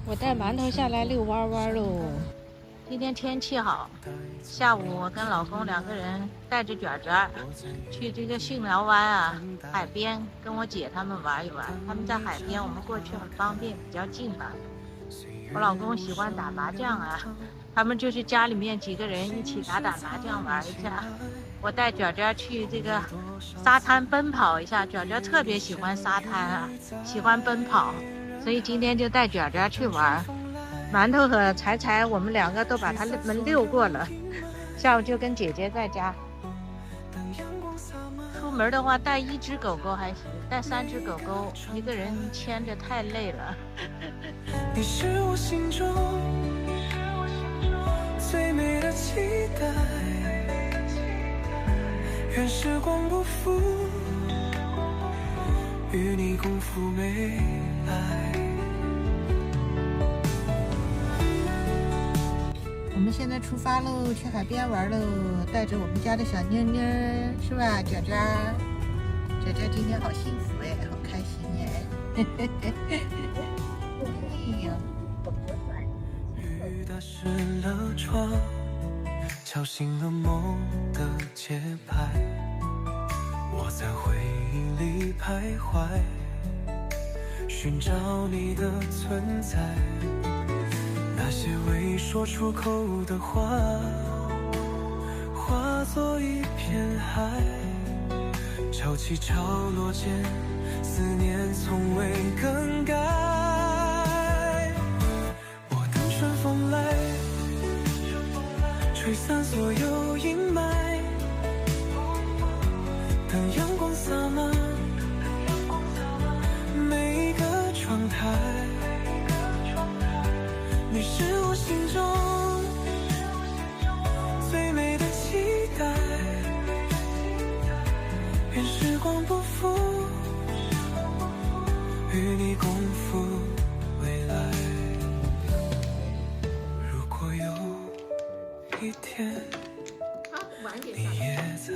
我带馒头下来遛弯弯喽。今天天气好，下午我跟老公2个人带着卷卷去这个巽寮湾啊海边，跟我姐他们玩一玩。他们在海边，我们过去很方便，比较近吧。我老公喜欢打麻将啊，他们就是家里面几个人一起打麻将玩一下。我带卷卷去这个沙滩奔跑一下，卷卷特别喜欢沙滩啊，喜欢奔跑，所以今天就带卷卷去玩。馒头和柴柴我们2个都把他们遛过了，下午就跟姐姐在家。出门的话带1只狗狗还行，带3只狗狗一个人牵着太累了。你是我心中最美的期待，愿时光不负与你共赴未来。我们现在出发喽，去海边玩喽，带着我们家的小妞妞，是吧，卷卷？卷卷今天好幸福哎，好开心耶！哎呀，雨打湿了窗，敲醒了梦的节拍，我在回忆里徘徊，寻找你的存在。那些未说出口的话，化作一片海，潮起潮落间，思念从未更改。我等春风来，吹散所有阴霾，等阳光洒满每一个窗台。你是我心中最美的期待，愿时光不负与你共赴未来。如果有一天你也在，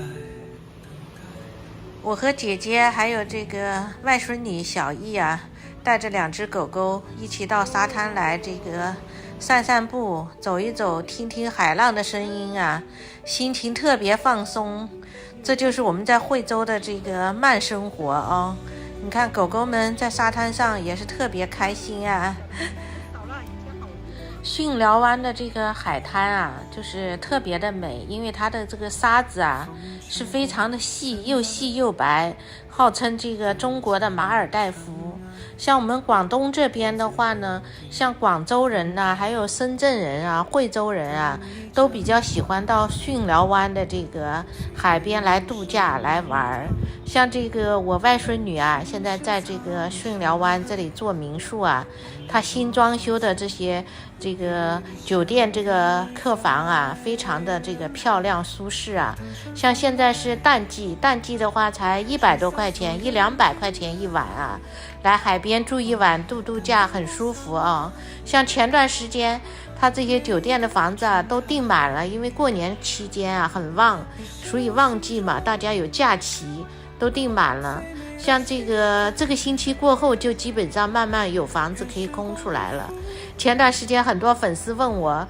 我和姐姐还有这个外孙女小艺啊，带着2只狗狗一起到沙滩来这个散散步，走一走，听听海浪的声音啊，心情特别放松。这就是我们在惠州的这个慢生活啊。你看狗狗们在沙滩上也是特别开心啊。巽寮湾的这个海滩啊，就是特别的美，因为它的这个沙子啊是非常的细，又细又白，号称这个中国的马尔代夫。像我们广东这边的话呢，像广州人呐，还有深圳人啊、惠州人啊，都比较喜欢到巽寮湾的这个海边来度假来玩。像这个我外孙女啊，现在在这个巽寮湾这里做民宿啊，她新装修的这个酒店这个客房啊，非常的这个漂亮舒适啊。像现在是淡季，淡季的话才100多块钱，100-200块钱一晚啊，来海边住一晚度假很舒服啊。像前段时间他这些酒店的房子啊都订满了，因为过年期间啊很旺，属于旺季嘛，大家有假期都订满了。像这个星期过后就基本上慢慢有房子可以空出来了。前段时间很多粉丝问我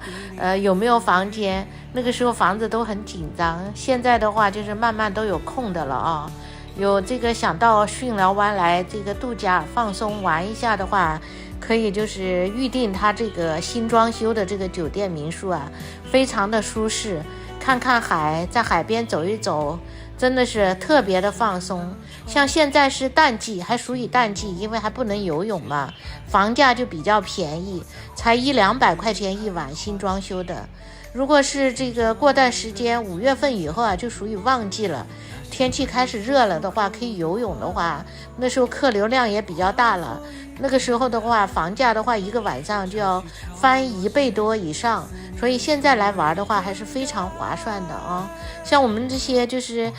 有没有房间，那个时候房子都很紧张，现在的话就是慢慢都有空的了啊。有这个想到巽寮湾来这个度假放松玩一下的话，可以就是预定他这个新装修的这个酒店民宿啊，非常的舒适，看看海，在海边走一走，真的是特别的放松。像现在是淡季，还属于淡季，因为还不能游泳嘛，房价就比较便宜，才100-200块钱一晚，新装修的。如果是这个过段时间5月份以后啊，就属于旺季了，天气开始热了的话，可以游泳的话，那时候客流量也比较大了，那个时候的话房价的话1个晚上就要翻1倍多以上，所以现在来玩的话还是非常划算的啊。像我们这些就是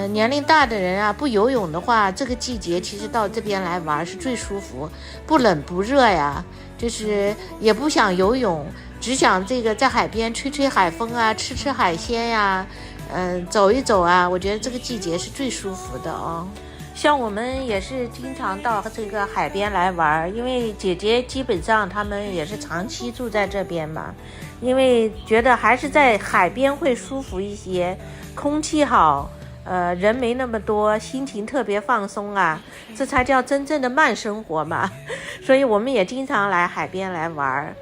年龄大的人啊，不游泳的话，这个季节其实到这边来玩是最舒服，不冷不热呀，就是也不想游泳，只想这个在海边吹吹海风啊，吃吃海鲜呀，走一走啊，我觉得这个季节是最舒服的哦。像我们也是经常到这个海边来玩，因为姐姐基本上他们也是长期住在这边嘛，因为觉得还是在海边会舒服一些，空气好，人没那么多，心情特别放松啊，这才叫真正的慢生活嘛。所以我们也经常来海边来玩。